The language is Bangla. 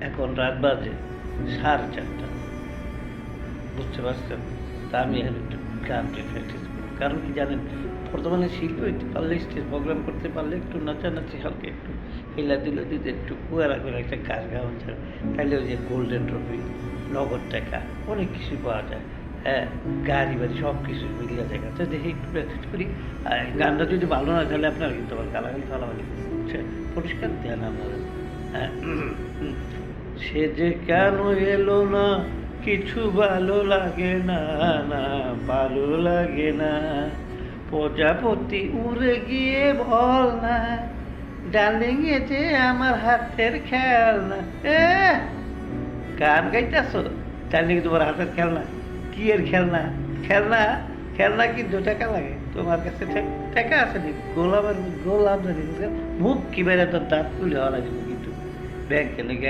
এখন রাত বাজে 4:30। বুঝতে পারছেন? তা আমি এখন একটু গানটা প্র্যাকটিস করি। কারণ কি জানেন? বর্তমানে শিল্পী হইতে পারলে, স্টেজ প্রোগ্রাম করতে পারলে, একটু নাচানাচি হালকা একটু হেলাদুলা দিতে একটু কুয়ারা করে একটা গান গাওয়া যায়। তাইলে ওই যে গোল্ডেন ট্রফি, নগদ টাকা অনেক কিছু পাওয়া যায়। হ্যাঁ, গাড়ি বাড়ি সব কিছু মিলিয়ে যায়। তো দেখি একটু প্র্যাকটিস করি। আর গানটা যদি ভালো না তাহলে আপনারা কিন্তু আবার গালাগালি ফালাগালি বুঝছেন? পরিষ্কার দেন আপনারা। হ্যাঁ, সে যে কেন এলো না কিছু ভালো লাগে না, না ভালো লাগে না। প্রজাপতি উড়ে গিয়ে বল না, ডার্লিং এ যে আমার হাতের খেলনা। এ গান গাইতেছো? ডার্লিং তোমার হাতের খেলনা? কি এর খেলনা? খেলনা? খেলনা কি 2 টাকা লাগে? তোমার কাছে টাকা আছে নাকি? গোলামের গোলাম জানি মুখ কি বেড়ে তোর দাঁত তুলে হওয়া লাগে কিন্তু ব্যাংকে লেগে